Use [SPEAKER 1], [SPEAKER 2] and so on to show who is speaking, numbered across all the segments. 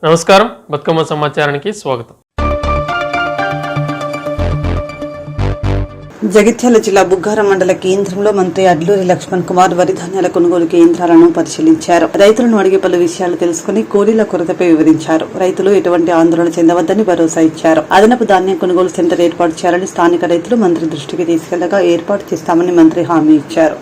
[SPEAKER 1] నమస్కారం, బతుకమ్మ సమాచారానికి స్వాగతం.
[SPEAKER 2] జగిత్యాల జిల్లా బుగ్గారం మండల కేంద్రంలో మంత్రి అడ్లూరి లక్ష్మణ్ కుమార్ వరి ధాన్యాల కొనుగోలు కేంద్రాలను పరిశీలించారు. రైతులను అడిగే పలు విషయాలు తెలుసుకుని కూలీల కొరతపై వివరించారు. రైతులు ఎటువంటి ఆందోళన చెందవద్దని భరోసా ఇచ్చారు. అదనపు ధాన్యం కొనుగోలు సెంటర్ ఏర్పాటు చేయాలని స్థానిక రైతులు మంత్రి దృష్టికి తీసుకెళ్లగా ఏర్పాటు చేస్తామని మంత్రి హామీ ఇచ్చారు.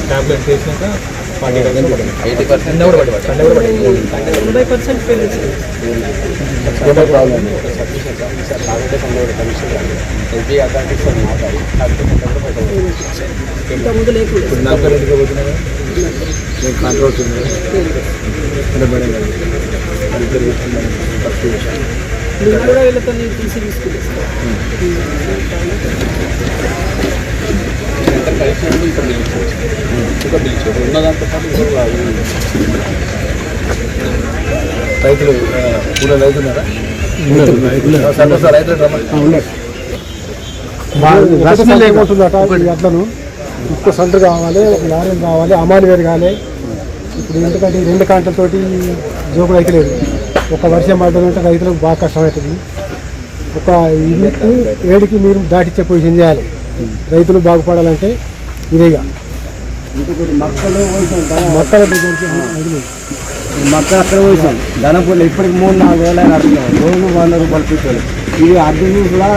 [SPEAKER 3] టాబ్లెట్స్ వేసినాక 80% రైతులు కూడా రైతున్నారా?
[SPEAKER 4] లేకుంటుందట అట్లను ఇంకో సెంటర్ కావాలి, ఒక లారీ కావాలి, అమాలి వేరు కావాలి. ఇప్పుడు ఎందుకంటే 2 కాంటలతోటి జోకులు అయితే లేదు. ఒక వర్షం పడ్డదంటే రైతులకు బాగా కష్టమవుతుంది. ఒక యూనిట్ 7కి మీరు దాటిచ్చే పొజిషన్ చేయాలి. రైతులు బాగుపడాలంటే ఇదేగా
[SPEAKER 3] మొక్కలు అక్కడ పోసాం. ధనపూర్లు ఇప్పటికి 3-4 వేల నడుస్తున్నాం. రోజు 100 రూపాయలు పెట్టాలి. ఇది అర్థం కూడా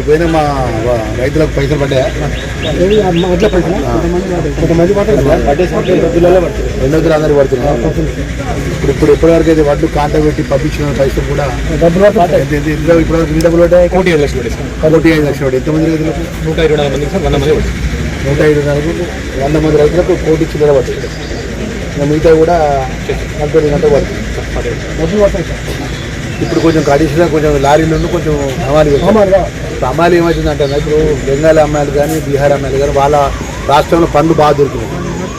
[SPEAKER 4] పోయినా మా రైతులకు పైసలు పడ్డాయా? అట్లా పైసలు కొంతమంది
[SPEAKER 3] పిల్లలే పడుతుంది.
[SPEAKER 4] 2 అందరికి పడుతున్నాయి. ఇప్పుడు ఎప్పటివరకు అయితే వడ్లు కాంట పెట్టి పంపించిన పైసలు కూడా ఇప్పటివరకు డబ్బులు పడ్డాయి.
[SPEAKER 3] 1,5 లక్షలు పడేస్తాం.
[SPEAKER 4] 1,5 లక్షలు పడ్డాయి. ఎంతమంది రైతులకు?
[SPEAKER 3] 124 మందికి 100 మంది పడుతుంది.
[SPEAKER 4] 105 మంది రైతులకు 1 కోటి చిల్లర పడుతుంది. మిగతా కూడా 40 గంటలు పడుతుంది. ఇప్పుడు కొంచెం కడిషన్గా కొంచెం లారీలు కొంచెం అమ్మాయిలు ఏమవుతుందంటే ఇప్పుడు బెంగాలీ అమ్మాయిలు కానీ బీహార్ అమ్మాయిలు కానీ వాళ్ళ రాష్ట్రంలో పనులు బాగా దొరికినాయి.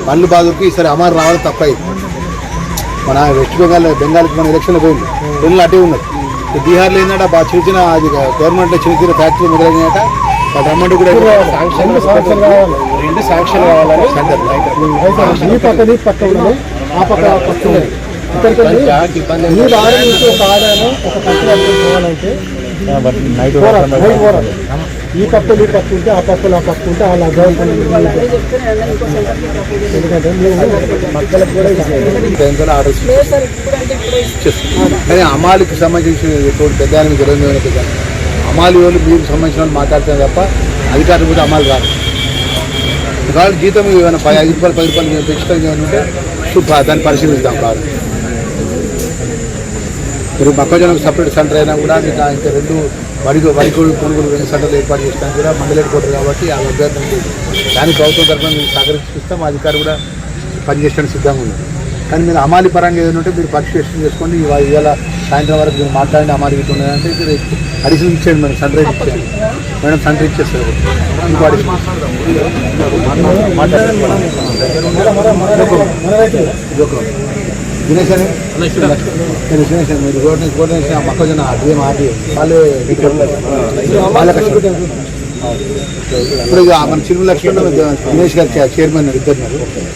[SPEAKER 4] పనులు బాగా దొరికి ఈసారి అమ్మాయిలు రావడం తప్పైంది. మన వెస్ట్ బెంగాల్కి మన ఎలక్షన్లో పోయింది. పనులు అటే ఉన్నాయి. బీహార్లో ఏంటంటే బాగా చిన్న అది గవర్నమెంట్లో చిన్న ఫ్యాక్టరీ మొదలైనట. రమ్మంటే కూడా 2 శాంక్షన్ కావాలని
[SPEAKER 3] సెంటర్
[SPEAKER 4] ఈ పక్కది పక్క ఉన్నది, ఆ పక్క పక్క ఉన్నది. మీరు ఆడడానికి ఒక ఆడాను ఒక పక్కన పోవాలంటే ఈ పక్కలు ఈ పక్క ఉంటే ఆ పక్కలు ఆ పక్క ఉంటే అలా ఎందుకంటే మక్కలకు కూడా
[SPEAKER 3] ఆర్డర్ కానీ అమ్మాలికి సంబంధించిన పెద్ద తెలియదు. అమాలి వాళ్ళు మీకు సంబంధించిన వాళ్ళు మాట్లాడుతున్నారు తప్ప అధికారులు కూడా అమలు రాదు. కాబట్టి జీతం ఏమైనా 5 రూపాయలు 10 రూపాయలు పెంచుతాం ఉంటే దాన్ని పరిశీలిస్తాం కాదు. మీరు మొక్కజొన్నకు సపరేట్ సెంటర్ అయినా కూడా మీకు ఇంకా 2 వరి కొనుగోలు సెంటర్లు ఏర్పాటు చేయడానికి కూడా మండలి కొట్టరు. కాబట్టి ఆ అభ్యర్థం దాని ప్రభుత్వం తరఫున మీరు సహకరిస్తాం. మా అధికారులు కూడా పనిచేయడానికి సిద్ధంగా ఉన్నారు. కానీ మీరు అమాలి పరంగా ఏదంటే మీరు పరిశీలన చేసుకోండి. ఇవాళ సాయంత్రం వరకు మీరు మాట్లాడి అమాలి ఇటు ఉన్నాయంటే మీరు అడిషనల్ ఇచ్చేయండి. మేడం సెంటర్ ఇచ్చేయండి. మేడం సెంటర్ ఇచ్చేస్తారు. ఇంకో అడిషనల్ దినేష్ అని మీరు కోఆర్డినేషన్ మొక్కజొన్న డిఎం ఆర్డీఏ వాళ్ళ కష్టం. ఇప్పుడు మన చిరుమల లక్ష్మణ్ దినేష్ గారు చైర్మన్ ఇద్దరు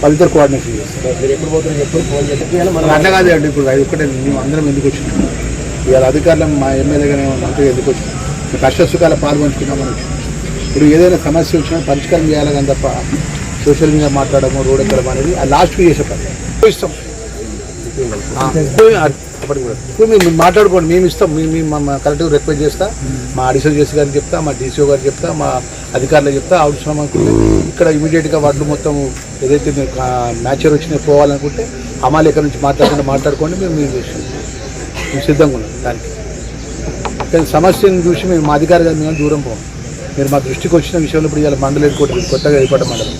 [SPEAKER 3] వాళ్ళిద్దరు కోఆర్డినేషన్ చేస్తారు. అట్లా కాదు అండి. ఇప్పుడు అది ఒక్కటే మేము అందరం ఎందుకు వచ్చినాం ఇవాళ అధికారులు మా ఎమ్మెల్యేగానే మంత్రిగా ఎందుకు వచ్చినాం కష్ట సుఖాలు పాల్గొంచుకున్నామని వచ్చినాం. ఇప్పుడు ఏదైనా సమస్య వచ్చినా పరిష్కారం చేయాలి కానీ తప్ప సోషల్ మీడియా మాట్లాడము రోడ్ ఎక్కడం అనేది ఆ లాస్ట్కి చేసే పని ఇస్తాం. మీరు మాట్లాడుకోండి, మేము ఇస్తాం. మేము కలెక్టివ్ రిక్వెస్ట్ చేస్తా, మా అడిషనల్ జేసీ గారికి చెప్తా, మా డీసీఓ గారికి చెప్తా, మా అధికారులకు చెప్తా. అవసరం అనుకుంటే ఇక్కడ ఇమీడియట్గా వాటిలో మొత్తం ఏదైతే మీరు మ్యాచర్ వచ్చినాయి పోవాలనుకుంటే హమాలి ఎక్కడి నుంచి మాట్లాడుకోండి, మేము సిద్ధంగా ఉన్నాం దానికి. కానీ సమస్యను చూసి మేము మా అధికారులు మేము దూరం పోం. మీరు మా దృష్టికి వచ్చిన విషయంలో ఇప్పుడు ఇవాళ మండలి కొత్తగా ఏర్పడ్డ మండలం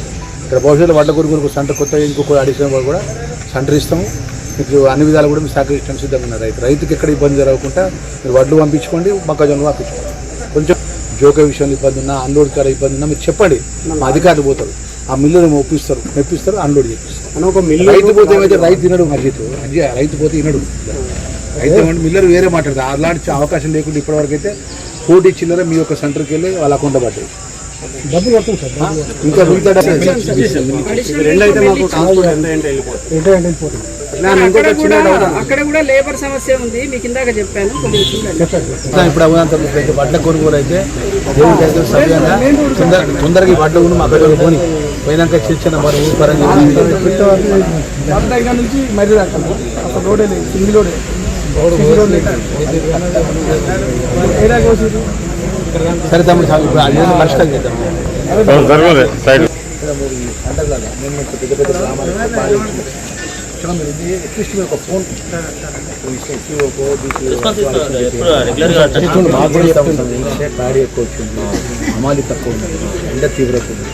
[SPEAKER 3] ఇక్కడ భవిష్యత్తులో వడ్ల కొనుగోలు సెంటర్ కొత్తగా ఇంకొక అడిషన్ కూడా సెంటర్ ఇస్తాము. మీకు అన్ని విధాలు కూడా మీరు సహకరించడం సిద్ధంగా ఉన్నారు. రైతుకి ఎక్కడ ఇబ్బంది జరగకుండా మీరు వడ్లు పంపించుకోండి, మొక్కజొన్నలు పంపించుకోండి. కొంచెం జోక విషయంలో ఇబ్బంది ఉన్నా, అన్లోడ్ కాడ ఇబ్బంది ఉన్నా మీరు చెప్పండి, మా అధికారులు పోతారు, ఆ మిల్లును మెప్పిస్తారు, అన్లోడ్ చేపిస్తారు. రైతు పోతే ఏమైతే రైతు తినడు, రైతు పోతే తినడు. రైతు ఏమంటే మిల్లర్ వేరే మాట్లాడతారు. అలాంటి అవకాశం లేకుండా ఇప్పటివరకు అయితే కోటి చిల్లర మీ యొక్క సెంటర్కి వెళ్ళి వాళ్ళ అకౌంట్లో పడ్డాయి. డబ్బులు పడుతుంది సార్. ఇంకా మిగతా
[SPEAKER 5] అక్కడ కూడా లేబర్ సమస్య ఉంది, మీకు ఇందాక చెప్పాను.
[SPEAKER 3] ఇప్పుడు అవంతా వడ్ల కొనుగోలు అయితే తొందరగా ఈ వడ్ల ఉన్న అక్కడ కొని పోయినాక చిన్న మరి ఊరు పరంగా
[SPEAKER 5] నుంచి మరి రోడే లేదు, సింగిల్ రోడే.
[SPEAKER 3] సరే తమ్ముడు ఇప్పుడు అదే నష్టం చేద్దాం. అట్లీస్ట్ మీరు ఒక ఫోన్ ప్యాడీ ఎక్కువ వచ్చింది, హమాలి తక్కువ ఉంది, ఎండ తీవ్రత ఉంది,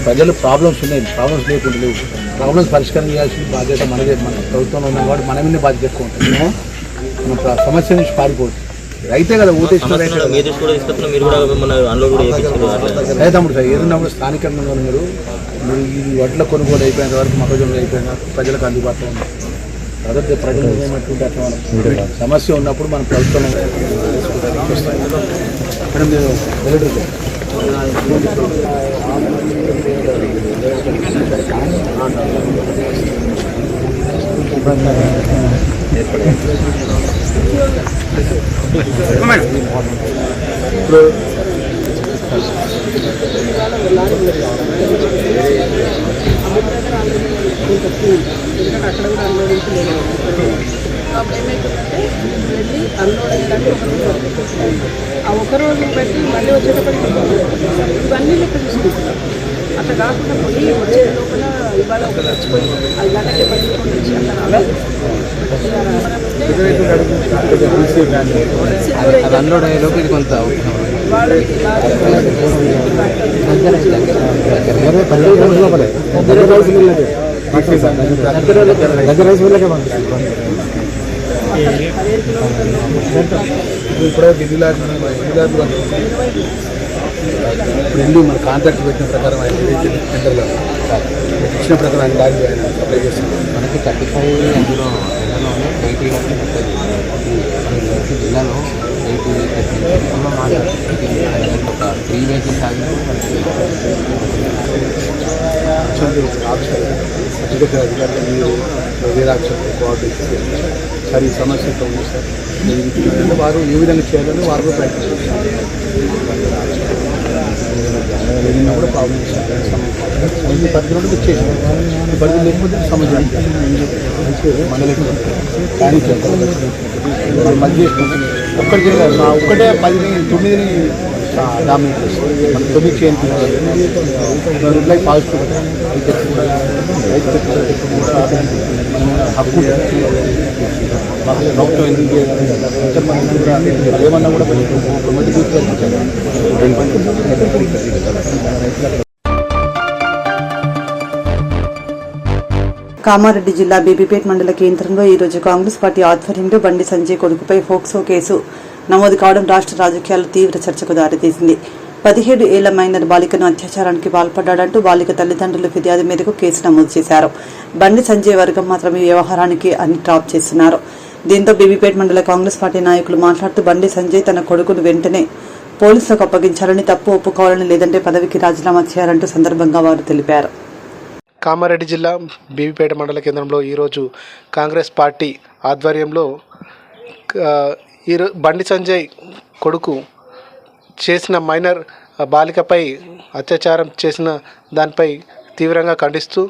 [SPEAKER 3] ప్రజలు ప్రాబ్లమ్స్ ఉన్నాయి. ప్రాబ్లమ్స్ లేకుండా లేవు. ప్రాబ్లమ్స్ పరిష్కారం చేయాల్సిన బాధ్యత మనదే. మన ప్రభుత్వంలో ఉన్న వాడు మన మీద బాధ్యత ఎక్కువ ఉంటుంది. మన సమస్య నుంచి పారిపోతుంది. రైతే కదా ఓటేస్తున్నారు. తమ్ముడు సార్ ఏదన్నా కూడా స్థానికంగా మీరు ఈ వడ్ల కొనుగోలు అయిపోయినంత వరకు మొక్కజొన్న అయిపోయిన ప్రజలకు అందుబాటులో ఉంది. కాబట్టి ప్రజలు ఏమంటుంటే అట్లా సమస్య ఉన్నప్పుడు మన ప్రభుత్వం ఇప్పుడు
[SPEAKER 5] అక్కడ కూడా అన్లోడించి లేదు. అప్పుడు ఏమైతుందంటే వెళ్ళి అన్లోడింగ్ ఆ ఒక్కరోజు బట్టి మళ్ళీ వచ్చేటప్పటికి ఇవన్నీ లెక్క చూసుకుంటాం. అట్లా కాకుండా పోయి వచ్చే లోపల ఇవాళ ఒక చచ్చిపోయి అది గంటకే పట్టుకొని వచ్చి అట్లా
[SPEAKER 3] అన్లోడ్ అయ్యేలోపు ఇది కొంత ఇప్పుడు ఇల్లు మన కాంట్రాక్ట్ పెట్టిన ప్రకారం ఆయన టెండర్లో ఇచ్చిన ప్రకారం ఆయన లారీ ఆయన అప్లై చేస్తాం. మనకి 35 అందులో జిల్లాలో 80 ఒక 3 వెహికల్స్ ఆగిన అధికారులు మీరు వేరే ఆప్షన్ కోఆర్డినేషన్ సార్ ఈ సమస్యతో ఉంది సార్. వారు ఏ విధంగా చేయాలని వారు కూడా ప్రయత్నిస్తారు. ఏదైనా కూడా ప్రాబ్లమ్ సమస్య పరిధిలో ఇచ్చేసాం. పరిధి లేకపోతే సమస్య మండలి కానీ మధ్య చేసుకుంటాం. ఒక్కటి చేయాలి ఒక్కటే 10ని 9ని డామినేట్ చేస్తాం. మనం 9 చేయండి రిప్లై పాజిటివ్ హక్కు ప్రభుత్వం ఎందుకు ఏమన్నా కూడా
[SPEAKER 2] కామారెడ్డి జిల్లా బీబీపేట్ మండల కేంద్రంలో ఈ రోజు కాంగ్రెస్ పార్టీ ఆధ్వర్యంలో బండి సంజయ్ కొడుకుపై ఫోక్సో కేసు నమోదు కావడం రాష్ట్ర రాజకీయాల్లో తీవ్ర చర్చకు దారితీసింది. 17 ఏళ్ల మైనర్ బాలికను అత్యాచారానికి పాల్పడ్డాడంటూ బాలిక తల్లిదండ్రుల ఫిర్యాదు మేరకు కేసు నమోదు చేశారు. బండి సంజయ్ వర్గం మాత్రం ఈ వ్యవహారానికి అన్ని డ్రాప్ చేస్తున్నారు. దీంతో బీబీపేట్ మండల కాంగ్రెస్ పార్టీ నాయకులు మాట్లాడుతూ బండి సంజయ్ తన కొడుకును వెంటనే పోలీసులకు అప్పగించాలని, తప్పు ఒప్పుకోవాలని, లేదంటే పదవికి రాజీనామా చేయాలంటూ సందర్భంగా వారు తెలిపారు.
[SPEAKER 6] కామారెడ్డి జిల్లా బీబీపేట మండల కేంద్రంలో ఈరోజు కాంగ్రెస్ పార్టీ ఆధ్వర్యంలో బండి సంజయ్ కొడుకు చేసిన మైనర్ బాలికపై అత్యాచారం చేసిన దానిపై తీవ్రంగా ఖండిస్తూ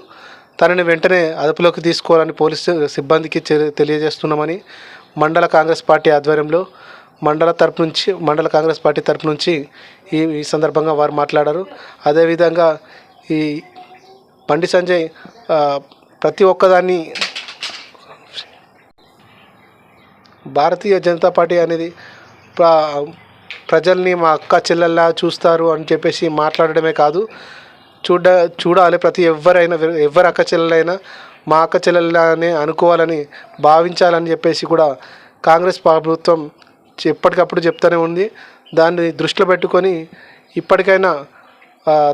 [SPEAKER 6] తనని వెంటనే అదుపులోకి తీసుకోవాలని పోలీసు సిబ్బందికి తెలియజేస్తున్నామని మండల కాంగ్రెస్ పార్టీ ఆధ్వర్యంలో మండల కాంగ్రెస్ పార్టీ తరపు నుంచి ఈ సందర్భంగా వారు మాట్లాడారు. అదేవిధంగా ఈ బండి సంజయ్ ప్రతి ఒక్కదాన్ని భారతీయ జనతా పార్టీ అనేది ప్రజల్ని మా అక్క చెల్లెల్లా చూస్తారు అని చెప్పేసి మాట్లాడడమే కాదు, చూడాలి ప్రతి ఎవరి అక్క చెల్లెలైనా మా అక్క చెల్లెల్లానే అనుకోవాలని భావించాలని చెప్పేసి కూడా కాంగ్రెస్ ప్రభుత్వం ఎప్పటికప్పుడు చెప్తూనే ఉంది. దాన్ని దృష్టిలో పెట్టుకొని ఇప్పటికైనా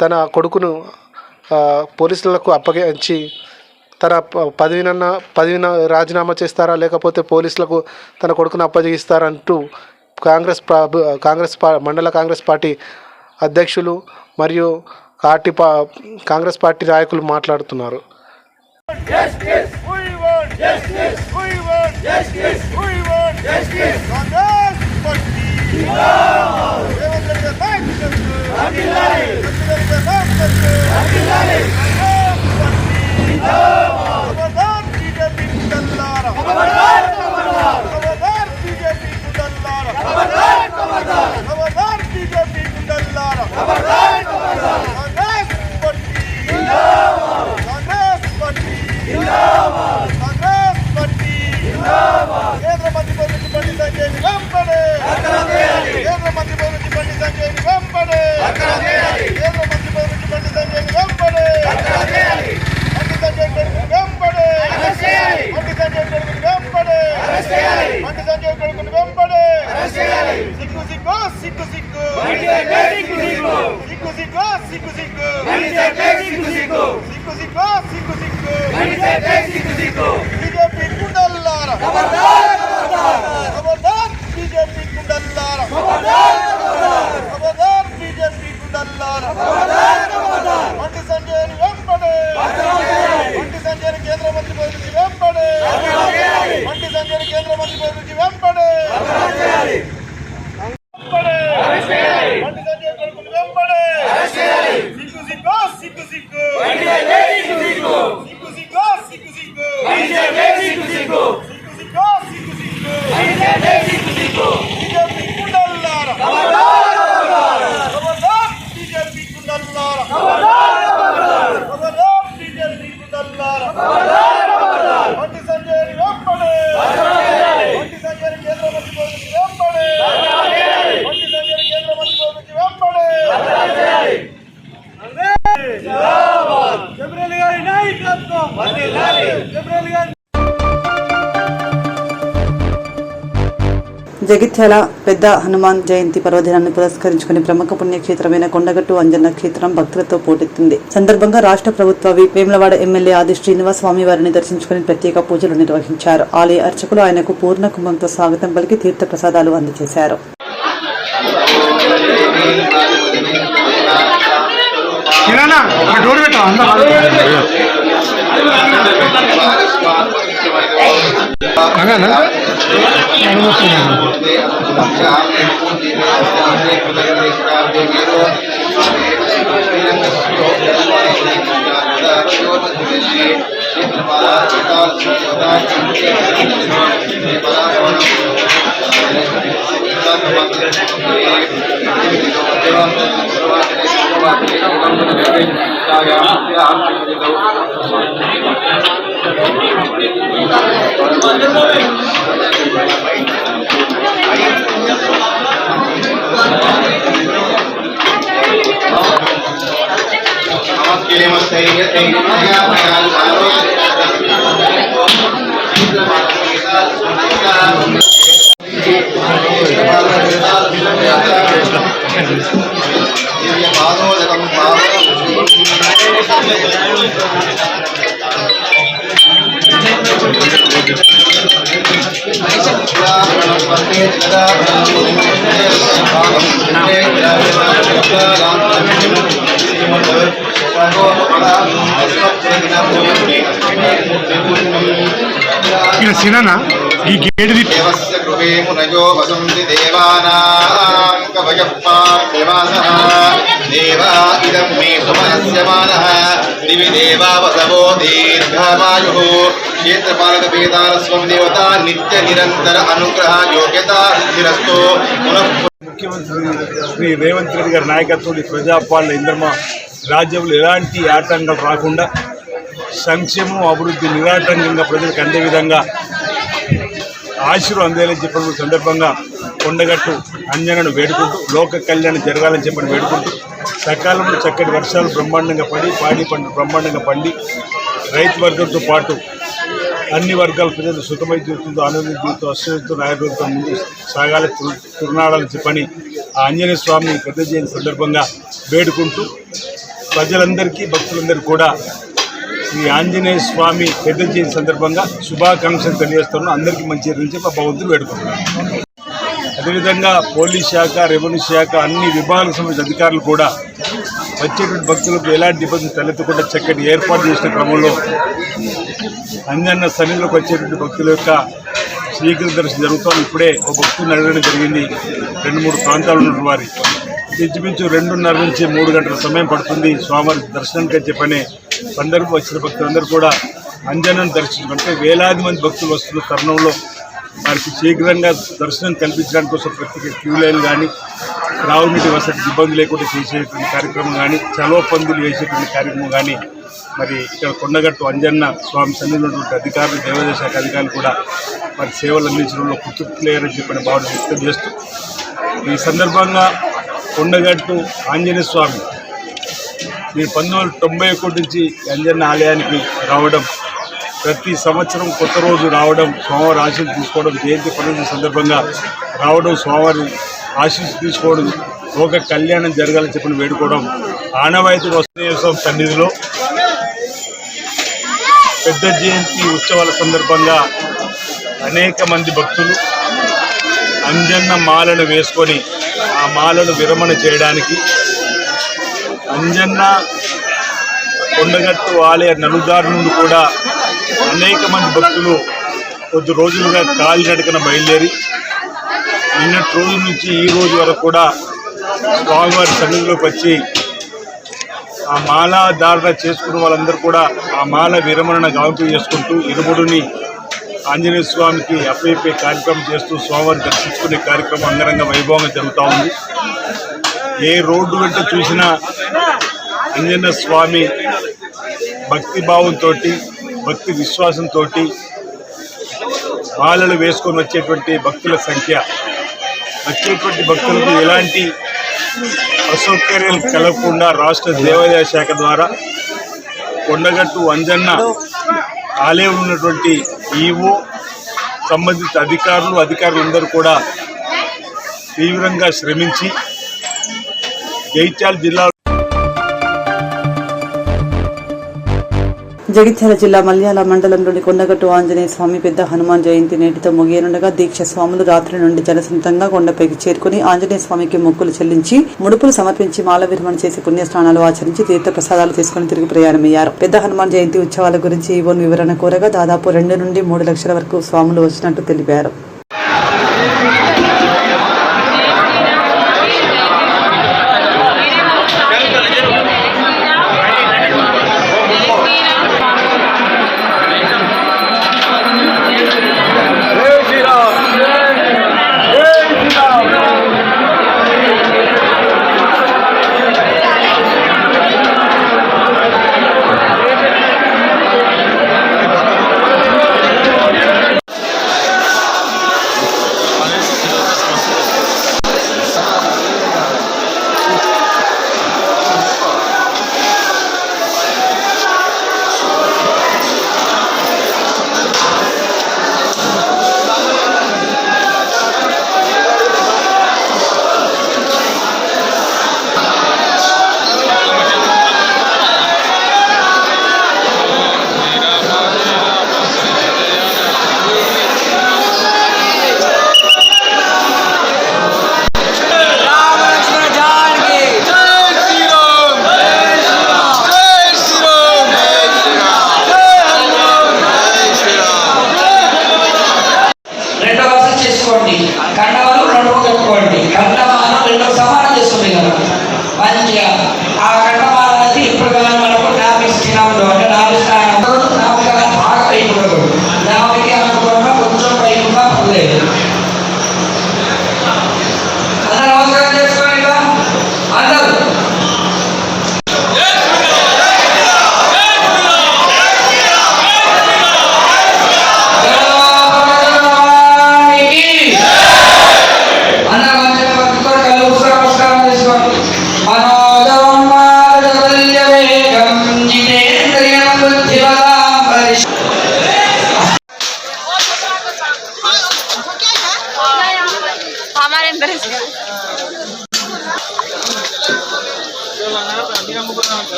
[SPEAKER 6] తన కొడుకును పోలీసులకు అప్పగించి తన పదవిన రాజీనామా చేస్తారా లేకపోతే పోలీసులకు తన కొడుకును అప్పగిస్తారంటూ మండల కాంగ్రెస్ పార్టీ అధ్యక్షులు మరియు కాంగ్రెస్ పార్టీ నాయకులు మాట్లాడుతున్నారు.
[SPEAKER 2] జగిత్యాల పెద్ద హనుమాన్ జయంతి పర్వదినాన్ని పురస్కరించుకుని ప్రముఖ పుణ్యక్షేత్రమైన కొండగట్టు అంజన్న క్షేత్రం భక్తులతో పోటెత్తింది. సందర్భంగా రాష్ట్ర ప్రభుత్వ వేములవాడ ఎమ్మెల్యే ఆది శ్రీనివాస్ స్వామి వారిని దర్శించుకుని ప్రత్యేక పూజలు నిర్వహించారు. ఆలయ అర్చకులు ఆయనకు పూర్ణ కుంభంతో స్వాగతం పలికి తీర్థ ప్రసాదాలు అందజేశారు.
[SPEAKER 7] సినా ఈ గేట్
[SPEAKER 8] మునయో వసంతి దేవానాం కవయపార్దేవాసః దేవా ఇదం మే సుమనస్య మానః దివి దేవా వసవో దీర్ఘమాయుః క్షేత్రపాలక వేదారస్వం దేవతా నిత్య నిరంతర అనుగ్రహ యోగ్యతా సిద్ధిరస్తు.
[SPEAKER 7] ముఖ్యమంత్రి శ్రీ రేవంత్ రెడ్డి గారి నాయకత్వంలో ప్రజాపాలన ఇంద్రమ రాజ్యంలో ఎలాంటి ఆటంకాలు రాకుండా సంక్షేమం అభివృద్ధి నిరాటంకంగా ప్రజలకు అందే విధంగా ఆశీర్వాదం అందేయాలని చెప్పిన సందర్భంగా కొండగట్టు అంజనను వేడుకుంటూ లోక కళ్యాణం జరగాలని చెప్పని వేడుకుంటూ సకాలంలో చక్కటి వర్షాలు బ్రహ్మాండంగా పడి పాడి పంట బ్రహ్మాండంగా పండి రైతు వర్గంతో పాటు అన్ని వర్గాల ప్రజలు సుఖమై జీవితంతో ఆనంద జీవితం అశ్వతో నాయకులతో ముందు సాగాలి తిరునాడాలని చెప్పని ఆ ఆంజనేయ స్వామి పెద్ద జయంతి సందర్భంగా వేడుకుంటూ ప్రజలందరికీ భక్తులందరికీ కూడా ఈ ఆంజనేయ స్వామి పెద్ద జయంతి సందర్భంగా శుభాకాంక్షలు తెలియజేస్తున్నాను. అందరికీ మంచి నుంచి భగవంతుడు వేడుకుంటున్నాను. అదేవిధంగా పోలీస్ శాఖ, రెవెన్యూ శాఖ అన్ని విభాగాలకు సంబంధించిన అధికారులు కూడా వచ్చేటువంటి భక్తులకు ఎలాంటి ఇబ్బంది తలెత్తకుండా చక్కటి ఏర్పాటు చేసిన క్రమంలో అంజన్న సన్నిధిలోకి వచ్చేటువంటి భక్తుల యొక్క శ్రీకృష్ణ దర్శనం జరుగుతుంది. ఇప్పుడే ఒక భక్తులను అడగడం జరిగింది. 2-3 ప్రాంతాలు ఉన్న వారి ఇంచుమించు 2:30 నుంచి 3 గంటల సమయం పడుతుంది స్వామివారి దర్శనానికి అని చెప్పనే సందర్భం వచ్చిన భక్తులందరూ కూడా అంజన్నను దర్శించుకుంటే వేలాది మంది భక్తులు వస్తున్న తరుణంలో వారికి శీఘ్రంగా దర్శనం కల్పించడానికి కోసం ప్రత్యేక క్యూ లైన్ కానీ త్రాగునీటి వసతి ఇబ్బంది లేకుండా చేసేటువంటి కార్యక్రమం కానీ చలవ పందులు వేసేటువంటి కార్యక్రమం కానీ మరి ఇక్కడ కొండగట్టు అంజన్న స్వామి సన్నిధిలో ఉన్నటువంటి అధికారులు, దేవాదాయ శాఖ అధికారులు కూడా మరి సేవలు అందించడంలో కృతజ్ఞులయ్యారని చెప్పిన భావన వ్యక్తం చేస్తూ ఈ సందర్భంగా కొండగట్టు ఆంజనేయ స్వామి నేను 1991 నుంచి అంజన్న ఆలయానికి రావడం, ప్రతి సంవత్సరం కొత్త రోజు రావడం, స్వామివారి ఆశీస్సు తీసుకోవడం, జయంతి పండుగ సందర్భంగా రావడం, స్వామివారి ఆశీస్సు తీసుకోవడం, లోక కళ్యాణం జరగాలని చెప్పిన వేడుకోవడం ఆనవాయితీ వస్తున్న సన్నిధిలో పెద్ద జయంతి ఉత్సవాల సందర్భంగా అనేక మంది భక్తులు అంజన్న మాలను వేసుకొని ఆ మాలను విరమణ చేయడానికి అంజన్న కొండగట్టు ఆలయ నలుదారు నుండి కూడా అనేక మంది భక్తులు కొద్ది రోజులుగా కాలినడకన బయలుదేరి నిన్నటి రోజు నుంచి ఈ రోజు వరకు కూడా స్వామివారి సన్నిధిలోకి వచ్చి ఆ మాల ధారణ చేసుకున్న వాళ్ళందరూ కూడా ఆ మాల విరమణ గావింపు చేసుకుంటూ ఇరుముడిని ఆంజనేయ స్వామికి అప్పయ్యే కార్యక్రమం చేస్తూ స్వామివారిని దర్శించుకునే కార్యక్రమం అంగరంగ వైభవంగా జరుగుతూ ఉంది. ఏ రోడ్డు వెంట చూసినా అంజనేయ స్వామి భక్తి భావంతో, భక్తి విశ్వాసంతో మాలలు వేసుకొని వచ్చేటువంటి భక్తుల సంఖ్య, వచ్చేటువంటి భక్తులకు ఎలాంటి అసౌకర్యాలు కలగకుండా రాష్ట్ర దేవాదాయ శాఖ ద్వారా కొండగట్టు అంజన్న ఆలయంలో ఉన్నటువంటి ఈవో, సంబంధిత అధికారులందరూ కూడా తీవ్రంగా శ్రమించి జగిత్యాల జిల్లా
[SPEAKER 2] జగిత్యాల జిల్లా మల్యాల మండలంలోని కొండగట్టు ఆంజనేయ స్వామి పెద్ద హనుమాన్ జయంతి నేటితో ముగియనుండగా దీక్ష స్వాములు రాత్రి నుండి జలసంతంగా కొండపైకి చేరుకుని ఆంజనేయ స్వామికి మొక్కులు చెల్లించి ముడుపులు సమర్పించి మాల విరమణ చేసి పుణ్యస్నానాలు ఆచరించి తీర్థ ప్రసాదాలు తీసుకుని తిరిగి ప్రయాణమయ్యారు. పెద్ద హనుమాన్ జయంతి ఉత్సవాల గురించి ఈవోన్ వివరణ కోరగా దాదాపు 2 నుండి 3 లక్షల వరకు స్వాములు వచ్చినట్టు తెలిపారు.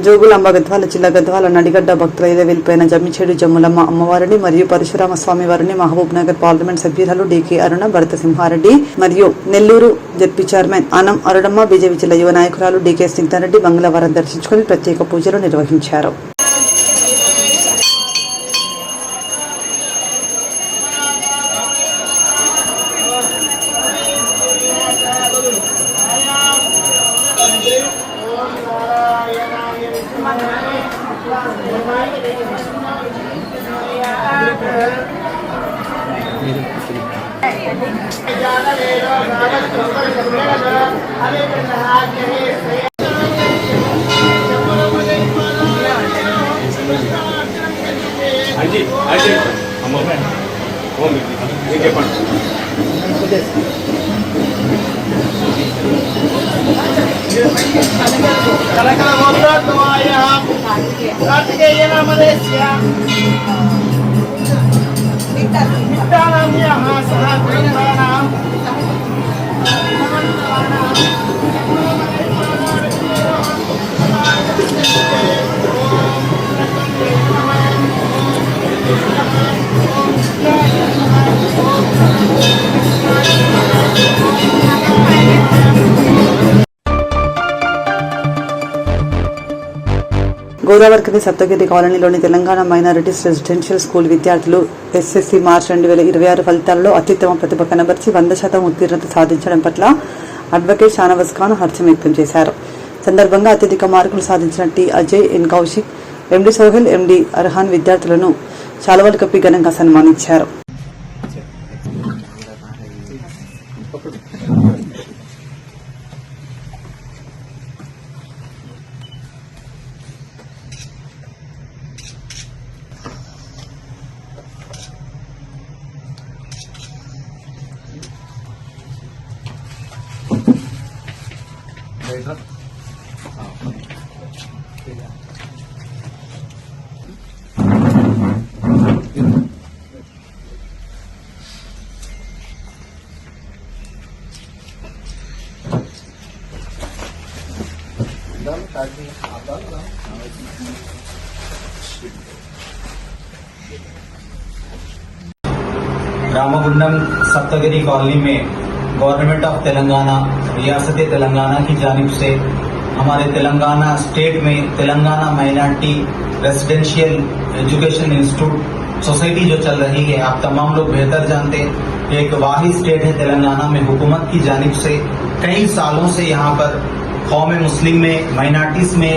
[SPEAKER 2] జోగులాంబ గద్వాల జిల్లా గద్వాల నడిగడ్డ భక్తులైతే వెళ్లిపోయిన జమ్మిచేడు జమ్ములమ్మ అమ్మవారిని మరియు పరశురామ స్వామి వారిని మహబూబ్ నగర్ పార్లమెంట్ సభ్యురాలు డీకే అరుణ భరత సింహారెడ్డి మరియు నెల్లూరు జెడ్పీ చైర్మన్ అనం అరుణమ్మ బీజేపీ జిల్లా యువ నాయకురాలు డీకే సింతారెడ్డి మంగళవారం దర్శించుకుని ప్రత్యేక పూజలు నిర్వహించారు. గోదావరికని సప్తగిరి కాలనీలోని తెలంగాణ మైనారిటీస్ రెసిడెన్షియల్ స్కూల్ విద్యార్థులు ఎస్ఎస్సీ మార్చ్ 2026 ఫలితాలలో అత్యుత్తమ ప్రతిభ కనబర్చి 100% ఉత్తీర్ణత సాధించడం పట్ల అడ్వకేట్ షానవాజ్ ఖాన్ హర్షం వ్యక్తం చేశారు. సందర్భంగా అత్యధిక మార్కులు సాధించిన టి అజయ్, ఎన్ కౌశిక్, ఎండి సోహెల్, ఎండి అర్హాన్ విద్యార్థులను శాలువాలు కప్పి ఘనంగా సన్మానించారు.
[SPEAKER 9] रामागुंडम सप्तगिरी कॉलोनी में गवर्नमेंट ऑफ तेलंगाना, रियासत तेलंगाना की जानिब से हमारे तेलंगाना स्टेट में Telangana minority residential education institute society जो चल रही है, आप तमाम लोग बेहतर जानते हैं, एक वाहिद स्टेट है तेलंगाना में हुकूमत की जानिब से कई सालों से यहाँ पर कौम मुस्लिम में माइनॉरिटीज में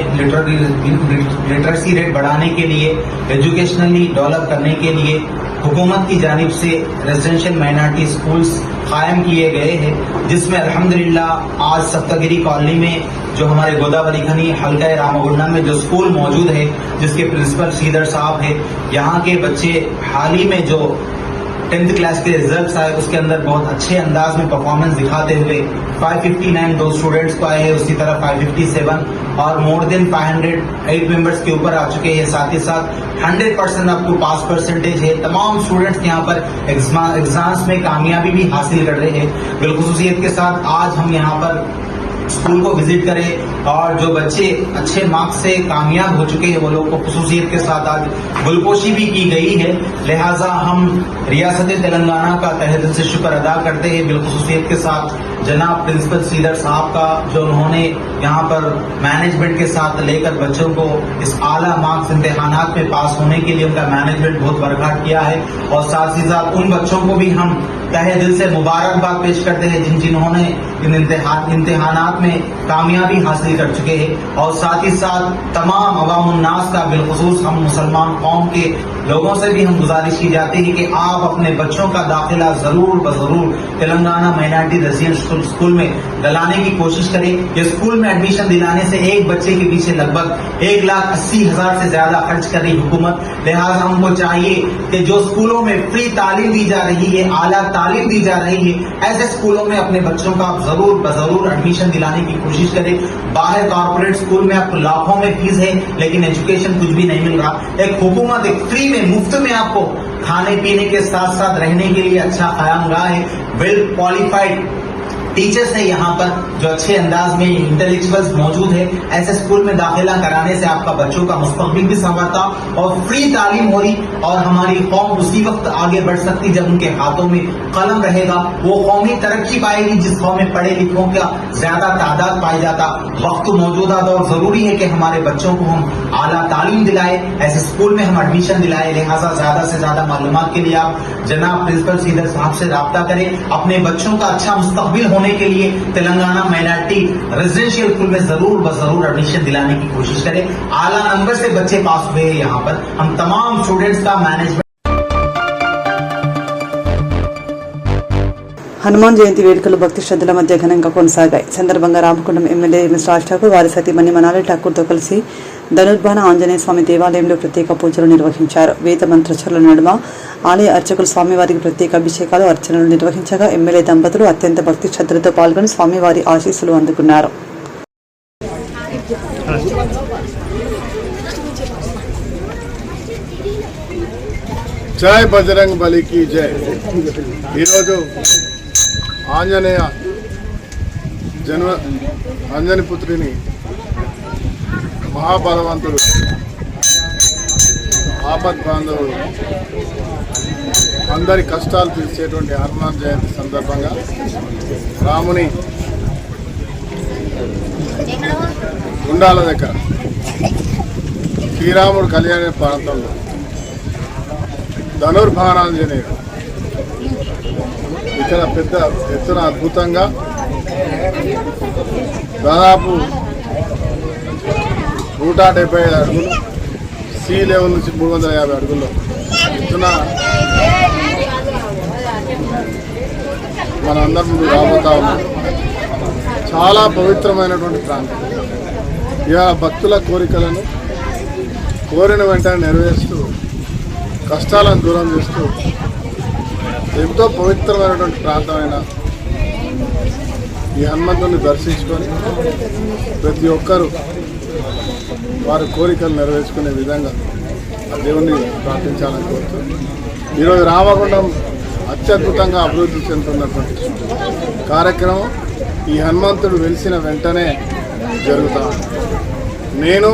[SPEAKER 9] लिटरेसी रेट बढ़ाने के लिए, एजुकेशनली डेवलप करने के लिए हुकूमत की जानिब से रेजिडेंशियल माइनॉरिटी स्कूल्स कायम किए गए हैं, जिसमें अल्हम्दुलिल्लाह आज सप्तगिरी कॉलोनी में जो हमारे गोदावरी खनी हल्का रामागुंडम में जो स्कूल मौजूद है, जिसके प्रिंसिपल श्रीधर साहब है, यहाँ के बच्चे हाल ही में जो 10th क्लास के रिजल्ट्स आए उसके अंदर बहुत अच्छे अंदाज में परफॉर्मेंस दिखाते हुए 559 दो स्टूडेंट्स को आए हैं, उसी तरह 557 और मोर देन 508 मेंबर्स के ऊपर आ चुके हैं। साथ ही साथ 100% आपको पास परसेंटेज है। तमाम स्टूडेंट्स यहाँ पर एग्जाम्स में कामयाबी भी हासिल कर रहे हैं। बिलखुसूसियत के साथ आज हम यहाँ पर स्कूल को विजिट करें और जो बच्चे अच्छे मार्क्स से कामयाब हो चुके हैं वो लोग को खुसूसियत के साथ आज गुलपोशी भी की गई है। लिहाजा हम रियासत तेलंगाना का तहे दिल से शुक्र अदा करते हैं, बिलखुसूसियत के साथ जनाब प्रिंसिपल श्रीधर साहब का, जो उन्होंने यहाँ पर मैनेजमेंट के साथ लेकर बच्चों को इस आला मार्क्स इम्तिहानात में पास होने के लिए उनका मैनेजमेंट बहुत वर्कआउट किया है। और साथ ही साथ उन बच्चों को भी हम तहे दिल से मुबारकबाद पेश करते हैं जिन्होंने इन इम्तिहानात में कामयाबी हासिल कर चुके हैं। और साथ ही साथ तमाम अवामुन्नास का, बिलखुसूस हम मुसलमान कौम के लोगों से भी हम गुजारिश की जाती है कि आप अपने बच्चों का दाखिला जरूर बजरूर तेलंगाना माइनॉरिटी रेजिडेंशियल स्कूल में दिलाने की कोशिश करें। ये स्कूल में एडमिशन दिलाने से एक बच्चे के पीछे लगभग 1,80,000 से ज्यादा खर्च कर रही हुकूमत। लिहाजा हमको चाहिए कि जो स्कूलों में फ्री तालीम दी जा रही है, आला तालीम दी जा रही है, ऐसे स्कूलों में अपने बच्चों का जरूर बजरूर एडमिशन दिलाने की कोशिश करें। बाहर कॉर्पोरेट स्कूल में आपको लाखों में फीस है लेकिन एजुकेशन कुछ भी नहीं मिल रहा। एक हुकूमत एक फ्री में मुफ्त में आपको खाने पीने के साथ साथ रहने के लिए अच्छा क़यामगाह है, वेल क्वालिफाइड टीचर्स है यहाँ पर जो अच्छे अंदाज में इंटेलेक्चुअल्स मौजूद है। ऐसे स्कूल में दाखिला कराने से आपका बच्चों का मुस्तकबिल भी संवरता और फ्री तालीम हो रही और हमारी कौम उसी वक्त आगे बढ़ सकती जब उनके हाथों में कलम रहेगा। वो कौमी तरक्की पाएगी जिस कौम में पढ़े लिखों का ज्यादा तादाद पाया जाता। वक्त मौजूदा दौर जरूरी है कि हमारे बच्चों को हम आला तालीम दिलाए, ऐसे स्कूल में हम एडमिशन दिलाए। लिहाजा ज्यादा से ज्यादा मालूमात के लिए आप जनाब प्रिंसिपल सीधर साहब से राब्ता करें। अपने बच्चों का अच्छा मुस्तकबिल होने के लिए तेलंगाना माइनॉरिटी रेजिडेंशियल स्कूल में जरूर एडमिशन दिलाने की कोशिश करें। आला नंबर से बच्चे पास हुए हैं यहाँ पर। हम तमाम स्टूडेंट्स का मैनेजमेंट
[SPEAKER 2] హనుమాన్ జయంతి వేడుకలు భక్తి శ్రద్ధల మధ్య ఘనంగా కొనసాగాయి. సందర్భంగా రామకుండం ఎమ్మెల్యే ఎంఎస్ రాజ్ ఠాకూర్ వారి సతీమణి మనాలి ఠాకూర్తో కలిసి ధనుర్బాణ ఆంజనేయ స్వామి దేవాలయంలో ప్రత్యేక పూజలు నిర్వహించారు. వేద మంత్రోచ్చరణల నడుమ ఆలయ అర్చకులు స్వామివారికి ప్రత్యేక అభిషేకాలు అర్చనలు నిర్వహించగా ఎమ్మెల్యే దంపతులు అత్యంత భక్తి శ్రద్ధలతో పాల్గొని స్వామివారి ఆశీస్సులు అందుకున్నారు.
[SPEAKER 4] జై బజరంగ్ బలికి జై. ఈరోజు ఆంజనేయ పుత్రిని మహాబలవంతుడు ఆపద్ బాంధవుడు అందరి కష్టాలు తీర్చేటువంటి హనుమాన్ జయంతి సందర్భంగా రాముని గుండాల దగ్గర శ్రీరాముడు కళ్యాణ ప్రాంతంలో ధనుర్బాణాంజనేయుడు ఇక్కడ పెద్ద ఎత్తున అద్భుతంగా దాదాపు 175 అడుగులు సీ లెవెల్ నుంచి 350 అడుగుల్లో ఎత్తున మనందరి ముందు రాబోతా ఉన్నాం. చాలా పవిత్రమైనటువంటి ప్రాంతం. ఇక భక్తుల కోరికలను కోరిన వెంటనే నెరవేరుస్తూ కష్టాలను దూరం చేస్తూ ఎంతో పవిత్రమైనటువంటి ప్రాంతమైన ఈ హనుమంతుని దర్శించుకొని ప్రతి ఒక్కరూ వారి కోరికలు నెరవేర్చుకునే విధంగా ఆ దేవుణ్ణి ప్రార్థించాలని కోరుతూ ఈరోజు రామగుండం అత్యద్భుతంగా అభివృద్ధి చెందుతున్నటువంటి కార్యక్రమం ఈ హనుమంతుడు వెలిసిన వెంటనే జరుగుతా. నేను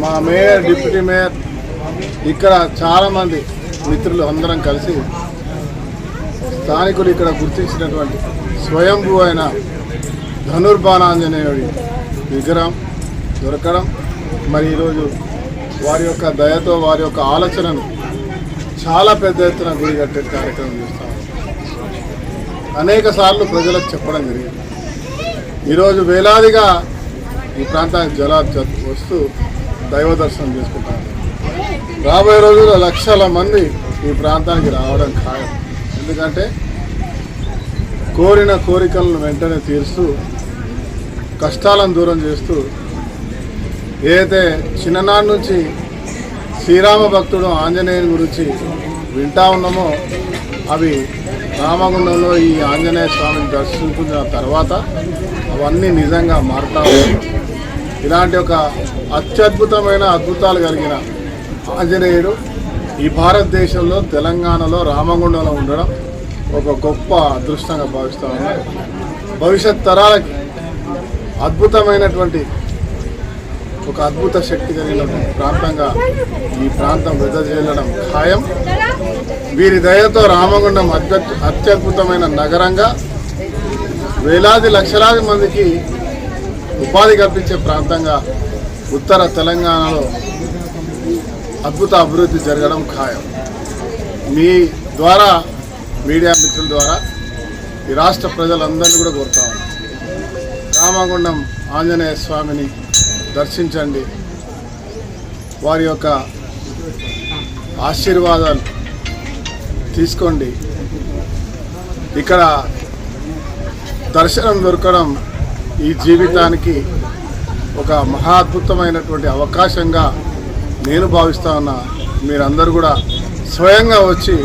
[SPEAKER 4] మా మేయర్, డిప్యూటీ మేయర్, ఇక్కడ చాలామంది మిత్రులు అందరం కలిసి స్థానికులు ఇక్కడ గుర్తించినటువంటి స్వయంభూ అయిన ధనుర్బాణాంజనేయుడి విగ్రహం దొరకడం, మరి ఈరోజు వారి యొక్క దయతో వారి యొక్క ఆలోచనను చాలా పెద్ద ఎత్తున గుడి కట్టే కార్యక్రమం చేస్తాం. అనేక సార్లు ప్రజలకు చెప్పడం జరిగింది. ఈరోజు వేలాదిగా ఈ ప్రాంతానికి జలాలు వస్తూ దైవ దర్శనం చేసుకుంటారు. రాబోయే రోజుల్లో లక్షల మంది ఈ ప్రాంతానికి రావడం ఖాయం. ఎందుకంటే కోరిన కోరికలను వెంటనే తీరుస్తూ కష్టాలను దూరం చేస్తూ ఏదైతే చిన్ననాటి నుంచి శ్రీరామ భక్తుడు ఆంజనేయుని గురించి వింటా ఉన్నామో అవి రామగుండంలో ఈ ఆంజనేయ స్వామిని దర్శించుకున్న తర్వాత అవన్నీ నిజంగా మారుతా ఉన్నాయి. ఇలాంటి ఒక అత్యద్భుతమైన అద్భుతాలు కలిగిన ఆంజనేయుడు ఈ భారతదేశంలో తెలంగాణలో రామగుండంలో ఉండడం ఒక గొప్ప అదృష్టంగా భావిస్తూ ఉన్నారు. భవిష్యత్ తరాలకి అద్భుతమైనటువంటి ఒక అద్భుత శక్తి కలిగినటువంటి ప్రాంతంగా ఈ ప్రాంతం వెదజల్లడం ఖాయం. వీరి దయతో రామగుండం అత్యద్భుతమైన నగరంగా వేలాది లక్షలాది మందికి ఉపాధి కల్పించే ప్రాంతంగా ఉత్తర తెలంగాణలో అద్భుత అభివృద్ధి జరగడం ఖాయం. మీ ద్వారా మీడియా మిత్రుల ద్వారా ఈ రాష్ట్ర ప్రజలందరినీ కూడా కోరుతా ఉన్నాం. రామగుండం ఆంజనేయ స్వామిని దర్శించండి, వారి యొక్క ఆశీర్వాదాలు తీసుకోండి. ఇక్కడ దర్శనం దొరకడం ఈ జీవితానికి ఒక మహా అద్భుతమైనటువంటి అవకాశంగా నేను భావిస్తా ఉన్నా. మీరందరూ కూడా స్వయంగా వచ్చి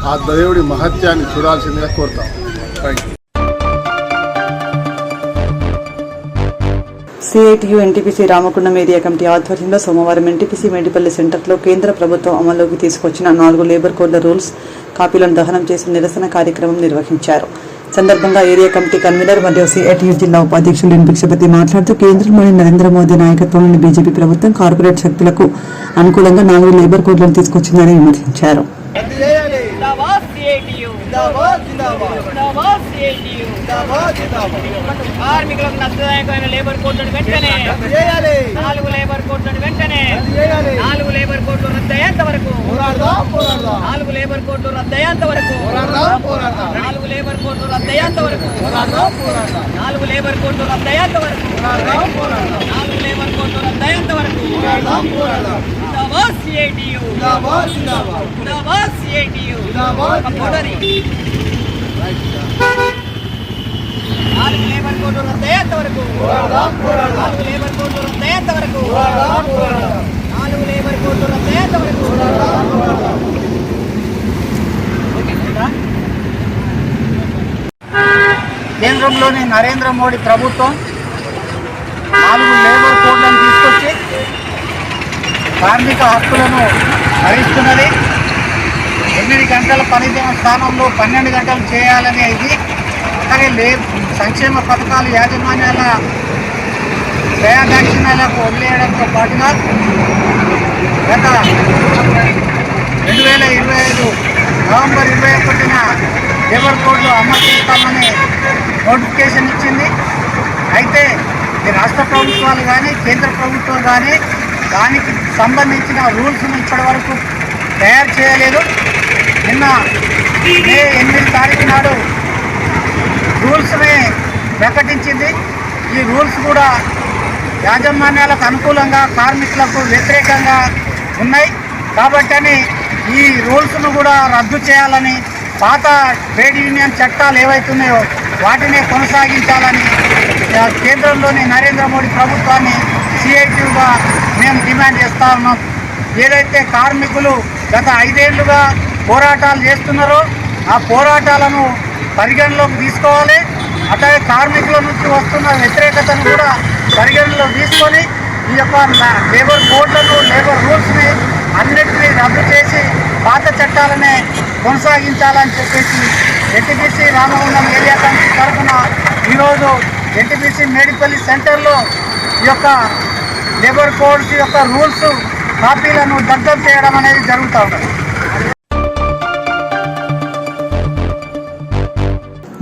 [SPEAKER 4] ఆ దేవుడి మహత్యాన్ని చూడాల్సిందిగా కోరుతాం. Thank you.
[SPEAKER 2] CITU NTPC Ramagundam area committee ఆధ్వర్యంలో సోమవారం ఎన్టీపీసీ మేడిపల్లి సెంటర్లో కేంద్ర ప్రభుత్వం అమల్లోకి తీసుకొచ్చిన 4 లేబర్ కోడ్ల రూల్స్ కాపీలను దహనం చేసి నిరసన కార్యక్రమం నిర్వహించారు. సందర్భంగా ఏరియా కమిటీ కన్వీనర్ మరియు సిఐటియు జిల్లా ఉపాధ్యక్షులు ఎన్ భిక్షపతి మాట్లాడుతూ కేంద్రంలోని నరేంద్ర మోదీ నాయకత్వంలోని బీజేపీ ప్రభుత్వం కార్పొరేట్ శక్తులకు అనుకూలంగా 4 లేబర్ కోడ్లను తీసుకొచ్చిందని విమర్శించారు.
[SPEAKER 10] కార్మికులకు నష్టదాయకమైన లేబర్ కోడ్లను వెంటనే 4 లేబర్ కోడ్లను వెంటనే 4 లేబర్ కోడ్లు రద్దయ్యేంత వరకు 4 లేబర్ కోడ్లు రద్దయ్యేంత వరకు 4 లేబర్ కోడ్లు రద్దయ్యేంత వరకు 4 లేబర్ కోడ్లు రద్దయ్యేంత వరకు 4 లేబర్ కోడ్లు రద్దయ్యేంత వరకు సిఐటియు సిఐటియు నాలుగు లేబర్ కోడ్లు రద్దయ్యేంత వరకు 4 లేబర్ కోడ్లు రద్దయ్యేంత వరకు 4 లేబర్ కోడ్లు రద్దయ్యేంత వరకు
[SPEAKER 11] కేంద్రంలోని నరేంద్ర మోడీ ప్రభుత్వం 4 లేబర్ కోడ్లను తీసుకొచ్చి కార్మిక హక్కులను హరిస్తున్నది. 8 గంటల పనిదిన స్థానంలో 12 గంటలు చేయాలనే ఇది. అలాగే సంక్షేమ పథకాలు యాజమాన్యాల దయాదాక్షిణ్యాలకు వదిలేయడంతో పాటుగా గత 2025 నవంబర్ 21న లేబర్ కోడ్లు అమలు చేస్తామని నోటిఫికేషన్ ఇచ్చింది. అయితే ఈ రాష్ట్ర ప్రభుత్వాలు కానీ కేంద్ర ప్రభుత్వం కానీ దానికి సంబంధించిన రూల్స్ను ఇప్పటి వరకు తయారు చేయలేదు. నిన్న మే 8 తారీఖు నాడు రూల్స్ని ప్రకటించింది. ఈ రూల్స్ కూడా యాజమాన్యాలకు అనుకూలంగా కార్మికులకు వ్యతిరేకంగా ఉన్నాయి. కాబట్టి ఈ రూల్స్ను కూడా రద్దు చేయాలని, పాత ట్రేడ్ యూనియన్ చట్టాలు ఏవైతున్నాయో వాటిని కొనసాగించాలని కేంద్రంలోని నరేంద్ర మోడీ ప్రభుత్వాన్ని సిఐటియుగా మేము డిమాండ్ చేస్తా ఉన్నాం. ఏదైతే కార్మికులు గత 5 ఏళ్లుగా పోరాటాలు చేస్తున్నారో ఆ పోరాటాలను పరిగణలోకి తీసుకోవాలి. అట్లాగే కార్మికుల నుంచి వస్తున్న వ్యతిరేకతను కూడా పరిగణలోకి తీసుకొని ఈ యొక్క లేబర్ కోడ్లను, లేబర్ రూల్స్ని అన్నింటినీ రద్దు చేసి పాత చట్టాలనే కొనసాగించాలని చెప్పేసి ఎన్టీపీసీ రామగుండం ఏరియా కమిటీ తరఫున ఈరోజు ఎన్టీపీసీ మేడిపల్లి సెంటర్లో ఈ యొక్క లేబర్ కోడ్స్ యొక్క రూల్స్ కాపీలను దగ్ధం చేయడం అనేది జరుగుతూ ఉన్నది.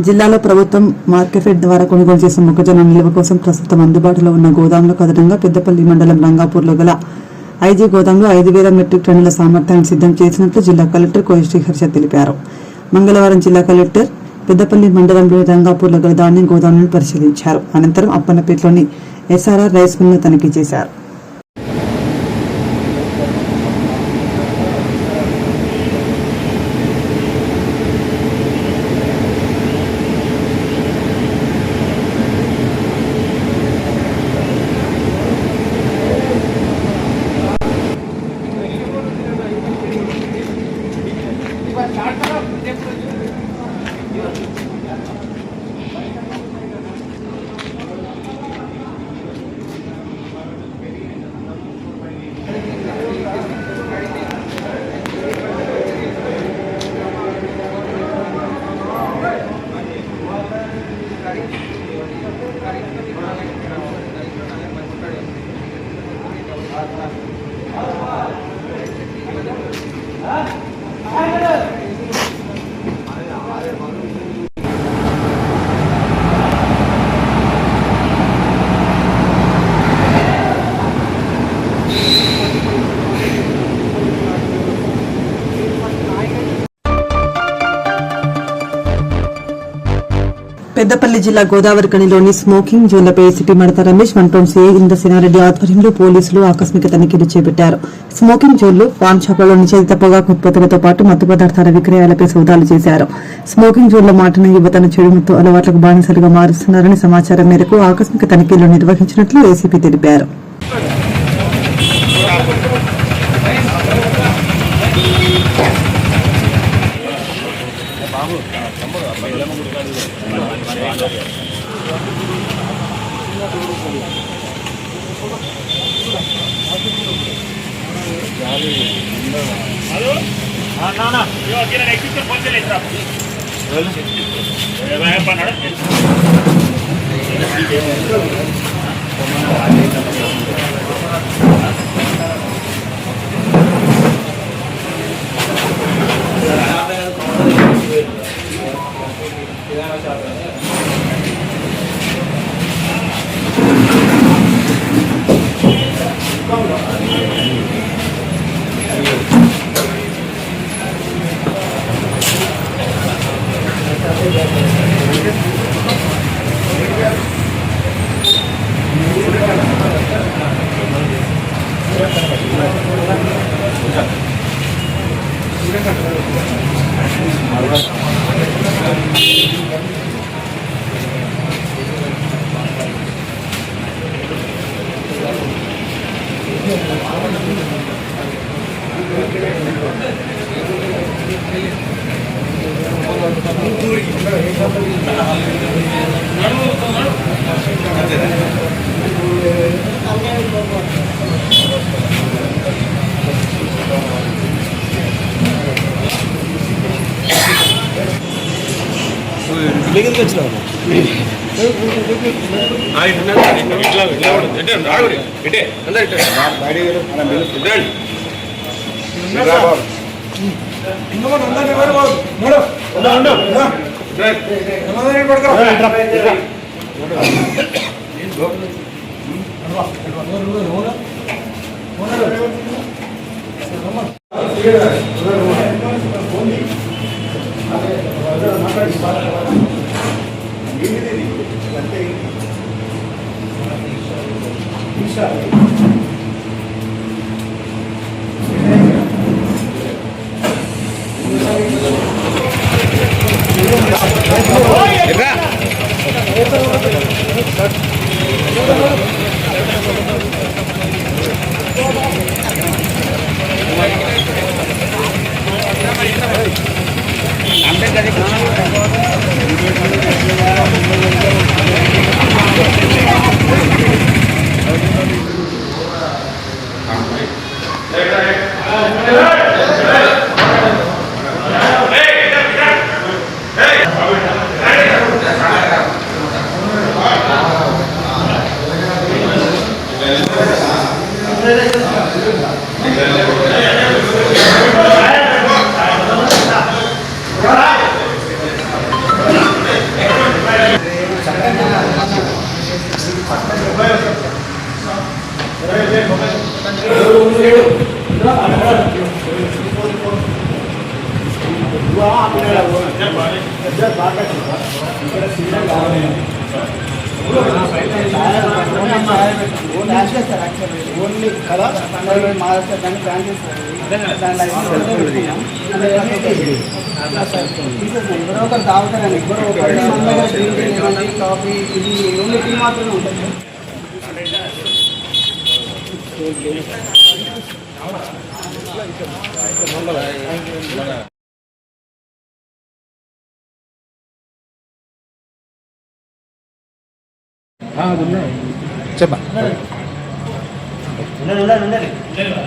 [SPEAKER 2] జిల్లాలో ప్రభుత్వం మార్కెఫెడ్ ద్వారా కొనుగోలు చేసిన మొక్కజొన్న నిల్వ కోసం ప్రస్తుతం అందుబాటులో ఉన్న గోదాంలో అదనంగా పెద్దపల్లి మండలం రంగాపూర్లో గల ఐజీ గోదాంలో 5,000 మెట్రిక్ టన్నుల సామర్థ్యాన్ని సిద్ధం చేసినట్లు జిల్లా కలెక్టర్ కోయిశ్రీ హర్ష తెలిపారు. మంగళవారం జిల్లా కలెక్టర్ పెద్దపల్లి మండలంలోని రంగాపూర్లో గల ధాన్యం గోదాంలను పరిశీలించారు. అనంతరం అప్పన్నపేటలోని ఎస్ఆర్ఆర్ రైస్ మిల్ను తనిఖీ చేశారు. పెద్దపల్లి జిల్లా గోదావరిఖనిలోని స్మోకింగ్ జోన్లపై ఏసీపీ మడత రమేష్, వన్ సీఐ ఇంద్రసేనారెడ్డి ఆధ్వర్యంలో పోలీసులు ఆకస్మిక తనిఖీలు చేపట్టారు. స్మోకింగ్ జోన్లు, పాన్ షాపులలో నిషేధిత పొగాకు ఉత్పత్తులతో పాటు మత్తు పదార్థాల విక్రయాలపై సోదాలు చేశారు. స్మోకింగ్ జోన్లో మాటన యువతను చెడు మత్తు అలవాట్లకు బానిసలుగా మారుస్తున్నారని సమాచారం మేరకు ఆకస్మిక తనిఖీలు నిర్వహించినట్లు ఏసీపీ తెలిపారు.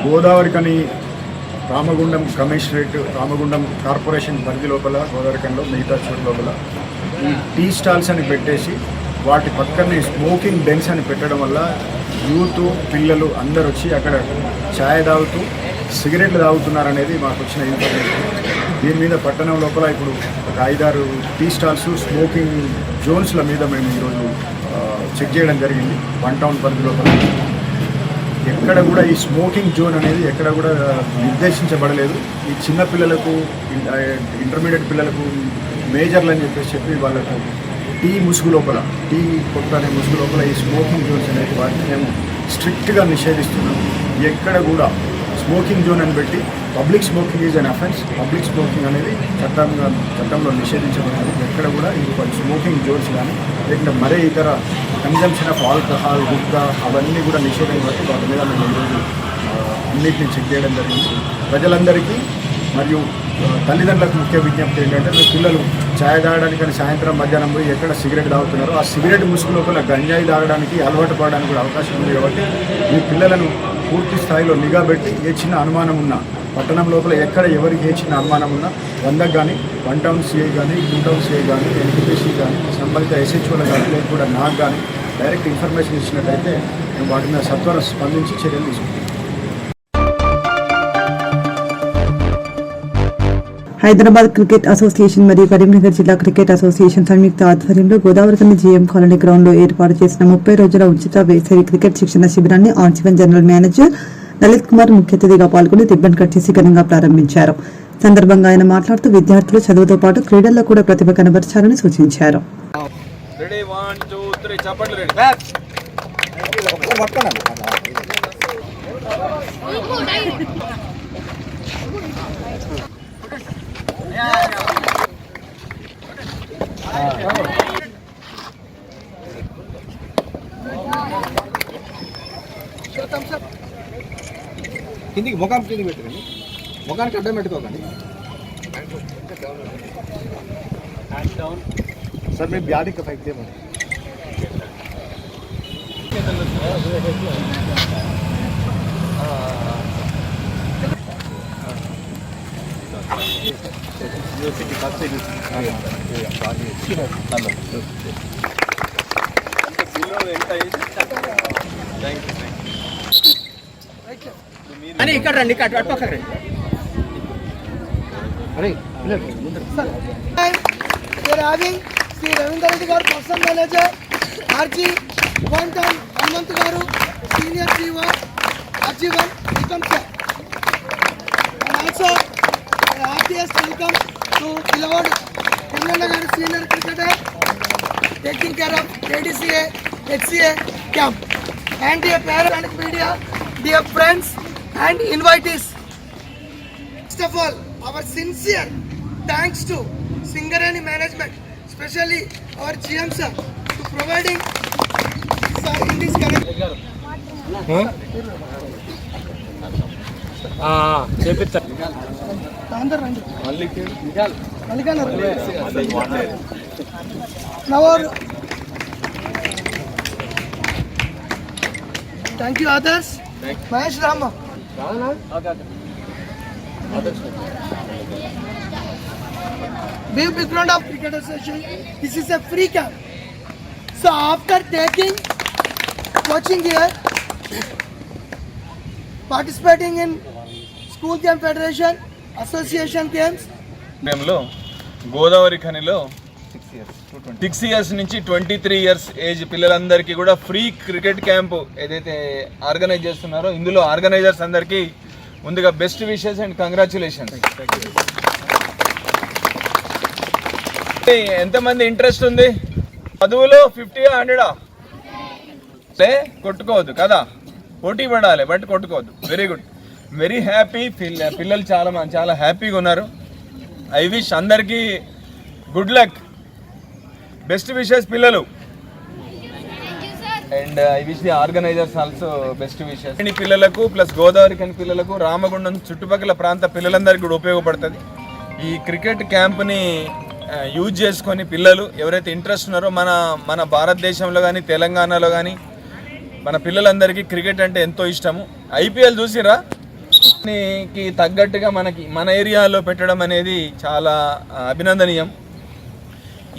[SPEAKER 3] గోదావరికని రామగుండం కమిషనరేట్ రామగుండం కార్పొరేషన్ పరిధి లోపల గోదావరికంలో మిగతా చోట్ల లోపల ఈ టీ స్టాల్స్ అని పెట్టేసి వాటి పక్కనే స్మోకింగ్ డెన్స్ అని పెట్టడం వల్ల యూత్ పిల్లలు అందరు వచ్చి అక్కడ ఛాయ్ తాగుతూ సిగరెట్లు తాగుతున్నారనేది మాకు వచ్చిన ఇన్ఫర్మేషన్. దీని మీద పట్టణం లోపల ఇప్పుడు ఒక 5-6 టీ స్టాల్స్ స్మోకింగ్ జోన్స్ల మీద మేము ఈరోజు చెక్ చేయడం జరిగింది. 1 టౌన్ పరిధి లోపల ఎక్కడ కూడా ఈ స్మోకింగ్ జోన్ అనేది ఎక్కడ కూడా నిర్దేశించబడలేదు. ఈ చిన్న పిల్లలకు ఇంటర్మీడియట్ పిల్లలకు మేజర్లు అని చెప్పి వాళ్ళకు టీ ముసుగు లోపల టీ కొట్టు అనే ముసుగు లోపల ఈ స్మోకింగ్ జోన్స్ అనేది వాటిని మేము స్ట్రిక్ట్గా నిషేధిస్తున్నాం. ఎక్కడ కూడా స్మోకింగ్ జోన్ అని పెట్టి public smoking is an offence. Public smoking అనేది చట్టంలో నిషేధించబడింది. ఎక్కడ కూడా ఈ స్మోకింగ్ జోన్స్ కానీ లేకుంటే మరే ఇతర కన్జంప్షన్ ఆఫ్ ఆల్కహాల్ గుట్కా అవన్నీ కూడా నిషేధం బట్టి వాటి మీద మేము ఈరోజు అన్నింటినీ చెక్ చేయడం జరిగింది. ప్రజలందరికీ మరియు తల్లిదండ్రులకు ముఖ్య విజ్ఞప్తి ఏంటంటే మీ పిల్లలు ఛాయ్ తాగడానికి కానీ సాయంత్రం మధ్యాహ్నం పోయి ఎక్కడ సిగరెట్ తాగుతున్నారో ఆ సిగరెట్ ముసుగు లోపల గంజాయి తాగడానికి అలవాటు పడడానికి కూడా అవకాశం ఉంది. కాబట్టి మీ పిల్లలను పూర్తి స్థాయిలో నిఘా పెట్టి ఏ చిన్న అనుమానం ఉన్నా పట్టణం లోపల ఎక్కడ ఎవరికి ఏ చిన్న అనుమానం ఉన్నా 100 కానీ 1 టౌన్ సిఐ కానీ 2 టౌన్ సిఐ కానీ ఎన్టీపీసీ కానీ సంబంధిత ఎస్హెచ్ఓల కానీ లేదు కూడా నాకు కానీ డైరెక్ట్ ఇన్ఫర్మేషన్ ఇచ్చినట్టయితే మేము వాటి మీద సత్వరం స్పందించి చర్యలు తీసుకుంటాం.
[SPEAKER 2] హైదరాబాద్ క్రికెట్ అసోసియేషన్ మరియు కరీంనగర్ జిల్లా క్రికెట్ అసోసియేషన్ సంయుక్త ఆధ్వర్యంలో గోదావరికని జీఎం కాలనీ గ్రౌండ్ లో ఏర్పాటు చేసిన 30 రోజుల ఉచిత వేసవి క్రికెట్ శిక్షణ శిబిరాన్ని ఆన్సివన్ జనరల్ మేనేజర్ లలిత్ కుమార్ ముఖ్య అతిథిగా పాల్గొని రిబ్బన్ కట్ చేసి ఘనంగా ప్రారంభించారు. సందర్భంగా ఆయన మాట్లాడుతూ విద్యార్థులు చదువుతో పాటు క్రీడల్లో కూడా ప్రతిభ కనబరచాలని సూచించారు.
[SPEAKER 3] కిందికి ముఖం కిందికి పెట్టండి, ముఖానికి అడ్డం పెట్టుకోకండి సార్. మీ బ్యాటింగ్ ఫైట్ చేయమని
[SPEAKER 10] అని ఇక్కడ రండి, ఇక్కడ పక్కన రండి.
[SPEAKER 11] శ్రీ రవీందర్ రెడ్డి గారు personal manager, RG 1 town Hanumanth గారు senior GO RG 1 welcome sir. Also RTS welcome to పిలవాడు కరీంనగర్ గారు senior cricketer taking care of KDCA HCA camp and dear parents and media, dear friends and invitees. First of all, our sincere thanks to Singareni management, especially our GM sir, to providing sir in this current. Thank you others. Mahesh Rama. Big background of Cricket Association. This is a free camp. So after taking coaching here, participating in school camp federation, association camps.
[SPEAKER 12] మేము Godavari ఖనిలో 6 years నుంచి 23 years age పిల్లలందరికీ కూడా free cricket camp ఏదైతే organize చేస్తున్నారో ఇందులో organizers అందరికీ ముందుగా best wishes and congratulations. ఎంతమంది ఇంట్రెస్ట్ ఉంది చదువులో? 50 100 అంటే కొట్టుకోవద్దు కదా, పోటీ పడాలి బట్ కొట్టుకోవద్దు. Very good, very happy. పిల్లలు చాలా హ్యాపీగా ఉన్నారు. ఐ విష్ అందరికీ గుడ్ లక్, బెస్ట్ విషెస్ పిల్లలు. And I wish the organizers also best wishes. ఈ పిల్లలకు ప్లస్ గోదావరి ఖని పిల్లలకు, రామగుండం చుట్టుపక్కల ప్రాంత పిల్లలందరికీ కూడా ఉపయోగపడుతుంది. ఈ క్రికెట్ క్యాంప్ని యూజ్ చేసుకొని పిల్లలు ఎవరైతే ఇంట్రెస్ట్ ఉన్నారో మన భారతదేశంలో కానీ తెలంగాణలో కానీ మన పిల్లలందరికీ క్రికెట్ అంటే ఎంతో ఇష్టము. IPL చూసిరా, దీనికి తగ్గట్టుగా మన ఏరియాలో పెట్టడం అనేది చాలా అభినందనీయం.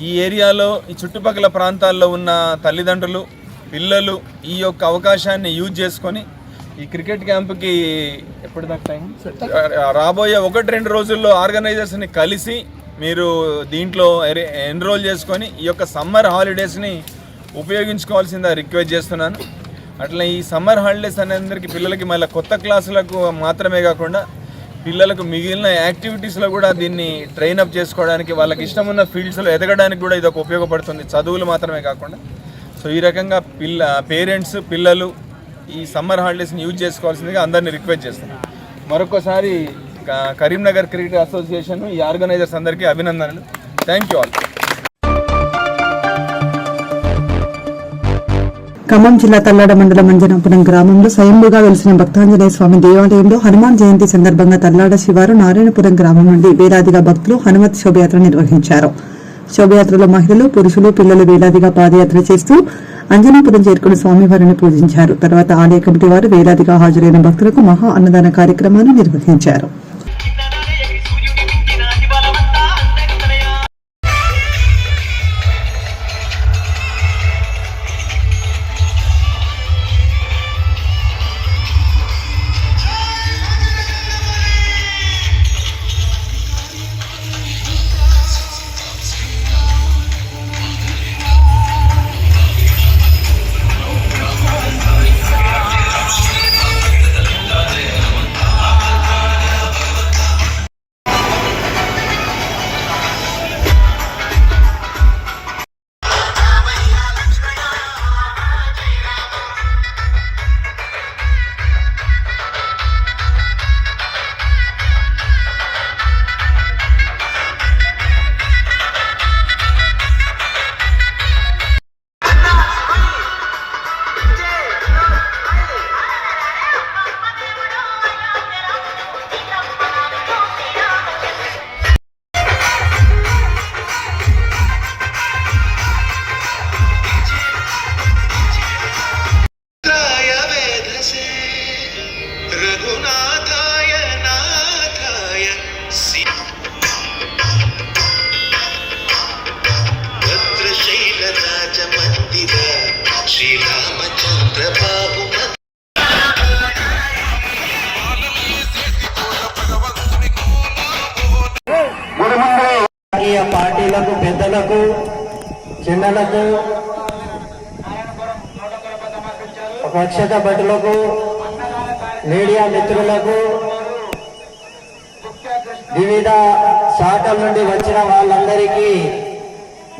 [SPEAKER 12] ఈ ఏరియాలో ఈ చుట్టుపక్కల ప్రాంతాల్లో ఉన్న తల్లిదండ్రులు పిల్లలు ఈ యొక్క అవకాశాన్ని యూజ్ చేసుకొని ఈ క్రికెట్ క్యాంపుకి ఎప్పుడు దాకా టైం రాబోయే 1-2 రోజుల్లో ఆర్గనైజర్స్ని కలిసి మీరు దీంట్లో ఎన్రోల్ చేసుకొని ఈ యొక్క సమ్మర్ హాలిడేస్ని ఉపయోగించుకోవాల్సిందిగా రిక్వెస్ట్ చేస్తున్నాను. అట్లా ఈ సమ్మర్ హాలిడేస్ అనేందరికీ పిల్లలకి మళ్ళీ కొత్త క్లాసులకు మాత్రమే కాకుండా పిల్లలకు మిగిలిన యాక్టివిటీస్లో కూడా దీన్ని ట్రైనప్ చేసుకోవడానికి వాళ్ళకి ఇష్టమున్న ఫీల్డ్స్లో ఎదగడానికి కూడా ఇది ఒక ఉపయోగపడుతుంది, చదువులు మాత్రమే కాకుండా. సో ఈ రకంగా పేరెంట్స్ పిల్లలు ఈ సమ్మర్ హాలిడేస్ని యూజ్ చేసుకోవాల్సిందిగా అందరినీ రిక్వెస్ట్ చేస్తున్నాను. మరొకసారి కరీంనగర్ క్రికెట్ అసోసియేషన్ ఈ ఆర్గనైజర్స్ అందరికీ అభినందనలు. Thank you all.
[SPEAKER 2] ఖమ్మం జిల్లా తల్లాడ మండలం మంజనాపురం గ్రామంలో స్వయంభూగా వెలిసిన భక్తాంజనేయ స్వామి దేవాలయంలో హనుమాన్ జయంతి సందర్భంగా తల్లాడ శివారు నారాయణపురం గ్రామం నుండి వేలాదిగా భక్తులు హనుమత్ శోభయాత్ర నిర్వహించారు. శోభయాత్రలో మహిళలు పురుషులు పిల్లలు వేలాదిగా పాదయాత్ర చేస్తూ అంజనాపురం చేరుకుని స్వామివారిని పూజించారు. తర్వాత ఆలయ కమిటీ వారు వేలాదిగా హాజరైన భక్తులకు మహా అన్నదాన కార్యక్రమాన్ని నిర్వహించారు.
[SPEAKER 11] పార్టీలకు, పెద్దలకు, చిన్నలకు, పక్షత భటులకు, మీడియా మిత్రులకు, వివిధ శాఖల నుండి వచ్చిన వాళ్ళందరికీ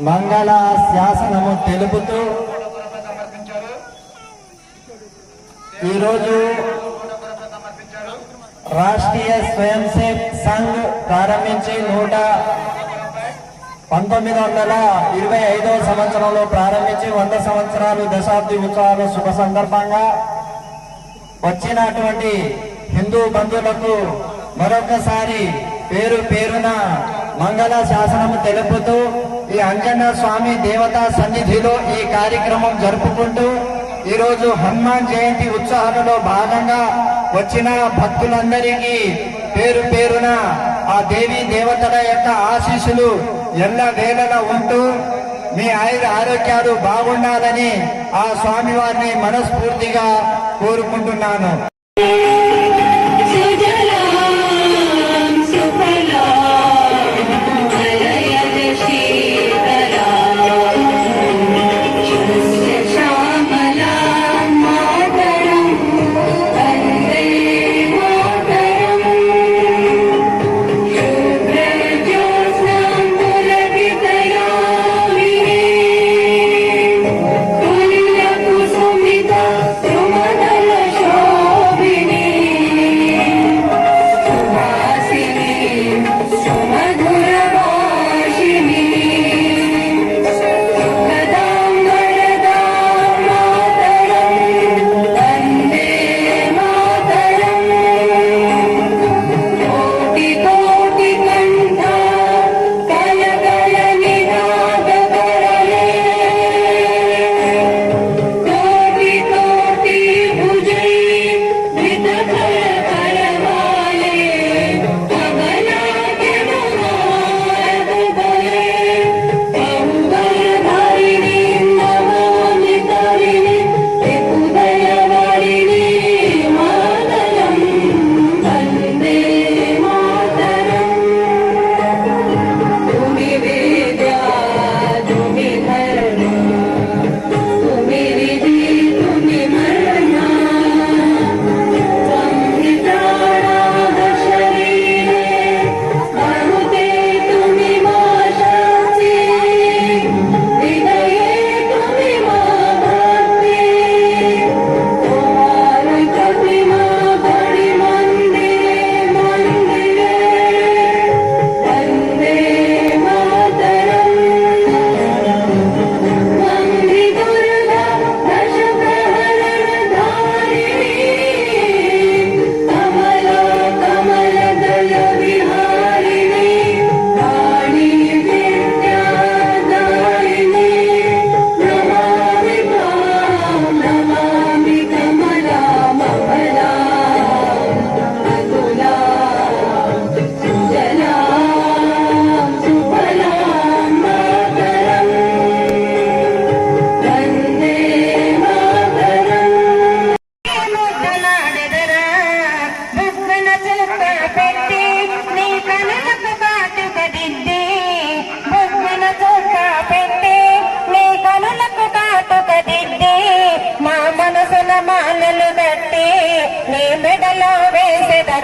[SPEAKER 11] మంగళ శాసనము తెలుపుతూ ఈరోజు రాష్ట్రీయ స్వయం సేవక్ సంఘ్ ప్రారంభించి 1925వ సంవత్సరంలో ప్రారంభించి 100 సంవత్సరాలు దశాబ్ది ఉత్సవాలు శుభ సందర్భంగా వచ్చినటువంటి హిందూ బంధువులకు మరొకసారి పేరు పేరున మంగళ శాసనము తెలుపుతూ ఈ అంజన్న స్వామి దేవతా సన్నిధిలో ఈ కార్యక్రమం జరుపుకుంటూ ఈరోజు హనుమాన్ జయంతి ఉత్సవాలలో భాగంగా వచ్చిన భక్తులందరికీ పేరు పేరున ఆ దేవీ దేవతల యొక్క ఆశీస్సులు ఎల్ల వేళలా ఉంటూ మీ ఆరోగ్యాలు బాగుండాలని ఆ స్వామి వారిని మనస్ఫూర్తిగా కోరుకుంటున్నాను.
[SPEAKER 13] Shobha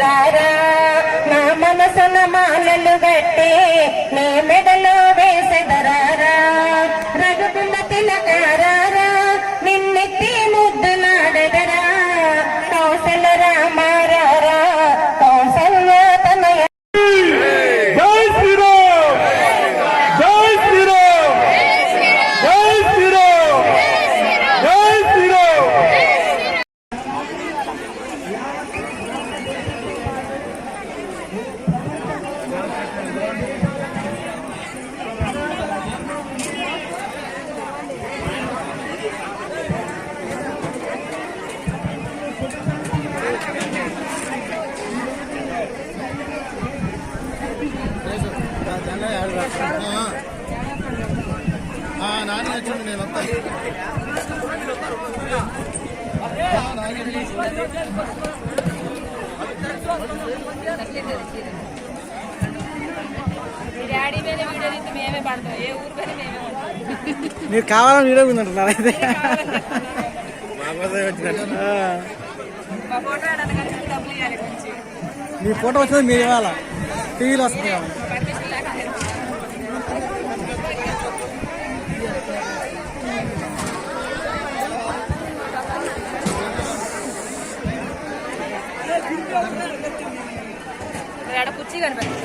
[SPEAKER 13] రారా నా మనసున మాలలు గట్టి నీ మెడలో వేసెదరారా రఘుకుల తిలకారారా నిన్నెత్తి ముద్దులాడెదరా కౌశల రామారారా కౌశల్య తనయ
[SPEAKER 4] నాని వచ్చింది నేను
[SPEAKER 11] మీరు కావాలని వీడియో ఉందంటున్నారు అయితే మీ ఫోటో వచ్చింది మీరు ఇవ్వాలా టీవీలో వస్తుంది కదా.
[SPEAKER 5] కుర్చీ కనిపెట్టి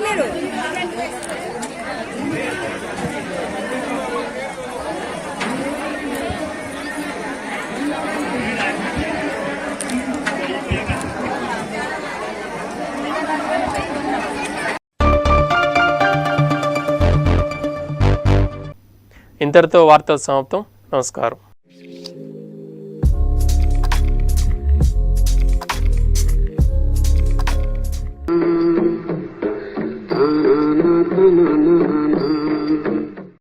[SPEAKER 5] మీరు
[SPEAKER 1] ఇంతటితో వార్తలు సమాప్తం. నమస్కారం.